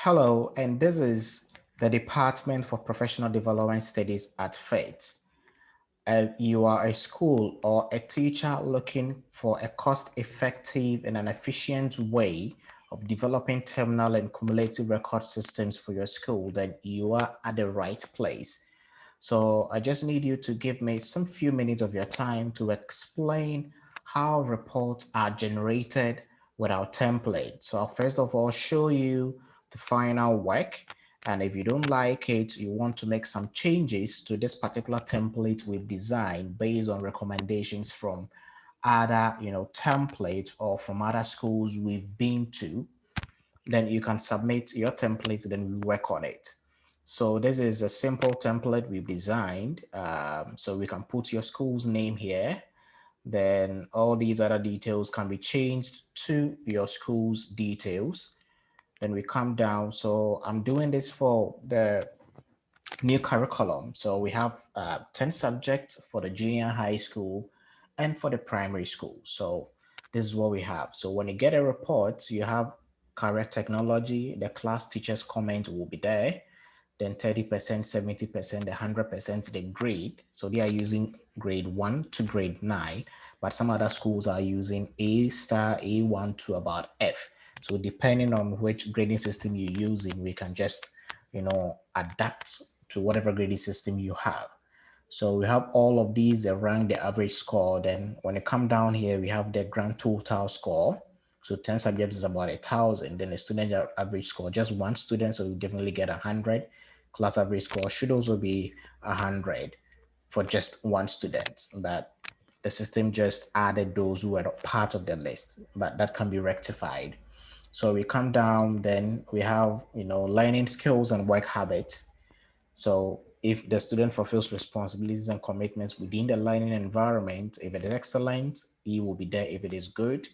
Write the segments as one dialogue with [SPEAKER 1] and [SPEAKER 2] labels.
[SPEAKER 1] Hello, and this is the Department for Professional Development Studies at FATE. You are a school or a teacher looking for a cost-effective and an efficient way of developing terminal and cumulative record systems for your school, then you are at the right place. So I just need you to give me some few minutes of your time to explain how reports are generated with our template. So I'll first of all show you the final work. And if you don't like it, you want to make some changes to this particular template we've designed based on recommendations from other, templates or from other schools we've been to, then you can submit your template, then we work on it. So this is a simple template we've designed. So we can put your school's name here. Then all these other details can be changed to your school's details. Then we come down. So I'm doing this for the new curriculum. So we have 10 subjects for the junior high school and for the primary school. So this is what we have. So when you get a report, you have career technology, the class teacher's comment will be there, then 30%, 70%, the 100%, the grade. So they are using grade 1 to grade 9, but some other schools are using A star, A1 to about F. So depending on which grading system you're using, we can just, adapt to whatever grading system you have. So we have all of these around the average score. Then when you come down here, we have the grand total score. So 10 subjects is about 1,000. Then the student average score, just one student, so you definitely get 100. Class average score should also be 100 for just one student. But the system just added those who were not part of the list, but that can be rectified. So we come down, then we have, learning skills and work habits. So if the student fulfills responsibilities and commitments within the learning environment, if it is excellent, E will be there. If it is good,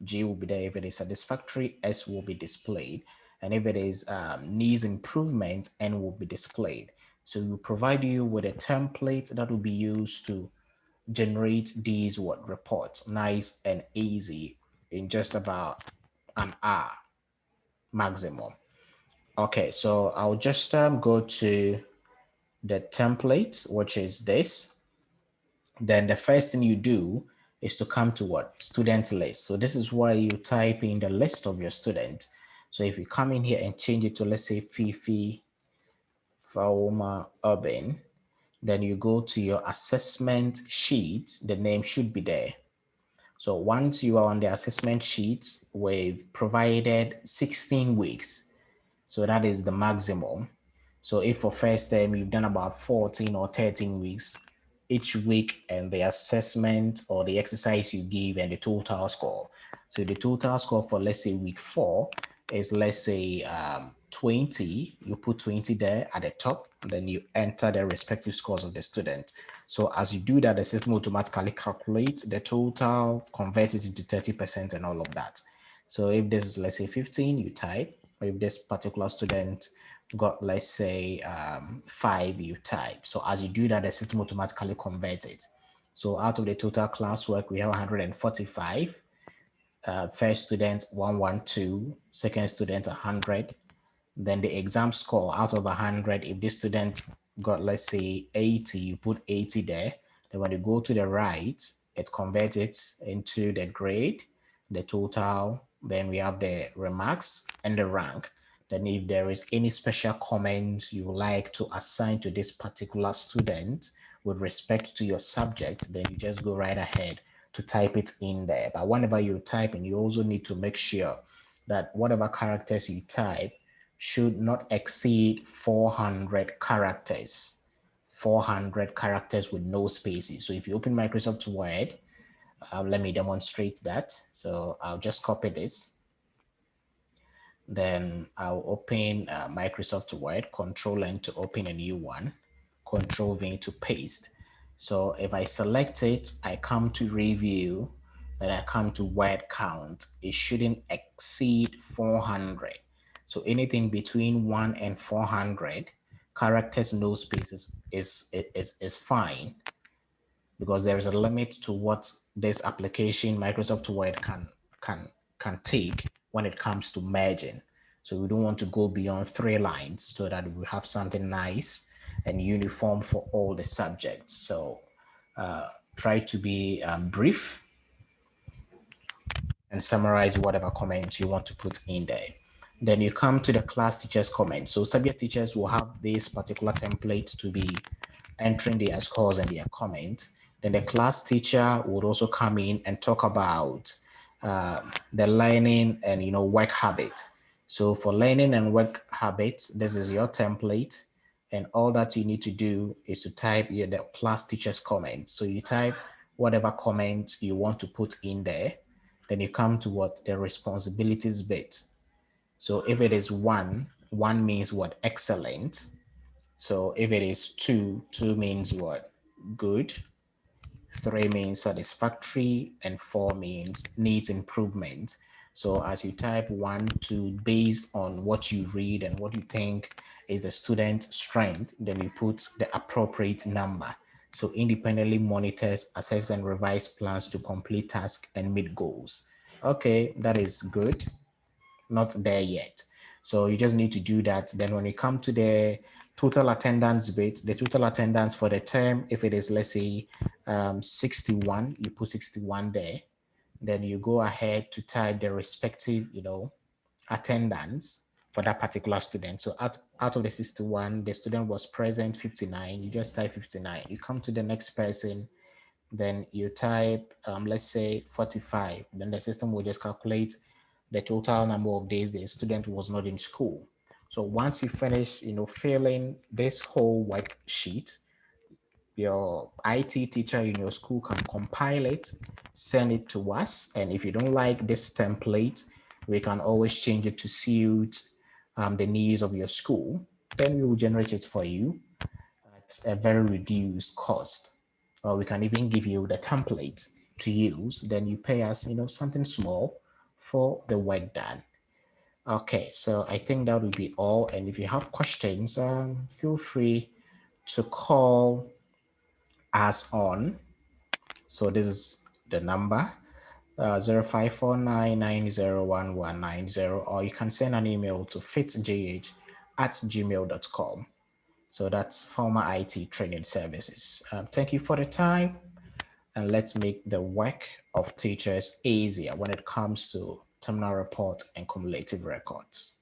[SPEAKER 1] G will be there. If it is satisfactory, S will be displayed. And if it is needs improvement, N will be displayed. So we will provide you with a template that will be used to generate these reports, nice and easy in just about an hour maximum. Okay, so I'll just go to the template, which is this. Then the first thing you do is to come to what? Student list. So this is where you type in the list of your students. So if you come in here and change it to, let's say, Fifi Fauma Urban, then you go to your assessment sheet, the name should be there. So once you are on the assessment sheet, we've provided 16 weeks. So that is the maximum. So if for first term you've done about 14 or 13 weeks, each week and the assessment or the exercise you give and the total score. So the total score for, let's say, week 4 is, let's say, 20. You put 20 there at the top, and then you enter the respective scores of the student. So as you do that, the system automatically calculates the total, convert it into 30% and all of that. So if this is, let's say, 15, you type. Or if this particular student got, let's say, 5, you type. So as you do that, the system automatically converts it. So out of the total classwork, we have 145. First student 112, second student 100. Then the exam score out of 100, if this student got, let's say, 80, you put 80 there. Then when you go to the right, it converts it into the grade, the total. Then we have the remarks and the rank. Then if there is any special comments you would like to assign to this particular student with respect to your subject, then you just go right ahead to type it in there. But whenever you type in, you also need to make sure that whatever characters you type should not exceed 400 characters. 400 characters with no spaces. So if you open Microsoft Word, let me demonstrate that. So I'll just copy this. Then I'll open Microsoft Word, Control N to open a new one, Control V to paste. So if I select it, I come to review, then I come to word count. It shouldn't exceed 400. So anything between 1 and 400 characters, no spaces is fine, because there is a limit to what this application, Microsoft Word, can take when it comes to merging. So we don't want to go beyond 3 lines so that we have something nice and uniform for all the subjects. So try to be brief and summarize whatever comments you want to put in there. Then you come to the class teachers comment. So subject teachers will have this particular template to be entering their scores and their comments. Then the class teacher would also come in and talk about the learning and work habit. So for learning and work habits, this is your template, and all that you need to do is to type the class teacher's comment. So you type whatever comment you want to put in there. Then you come to what the responsibilities bit. So if it is one means what? Excellent. So if it is two means what? Good. 3 means satisfactory, and 4 means needs improvement. So as you type 1, 2, based on what you read and what you think is the student's strength, then you put the appropriate number. So independently monitors, assess and revise plans to complete tasks and meet goals. Okay, that is good. Not there yet. So you just need to do that. Then when you come to the total attendance bit, the total attendance for the term, if it is, let's say, 61, you put 61 there. Then you go ahead to type the respective, attendance for that particular student. So out of the 61, the student was present 59, you just type 59. You come to the next person, then you type, let's say 45, then the system will just calculate the total number of days the student was not in school. So once you finish, filling this whole worksheet, your IT teacher in your school can compile it, send it to us. And if you don't like this template, we can always change it to suit the needs of your school. Then we will generate it for you at a very reduced cost. Or we can even give you the template to use. Then you pay us, something small for the work done. Okay, so I think that will be all. And if you have questions, feel free to call us on. So this is the number 0549901190, or you can send an email to fitgh@gmail.com. So that's former IT training services. Thank you for the time, and let's make the work of teachers easier when it comes to terminal report and cumulative records.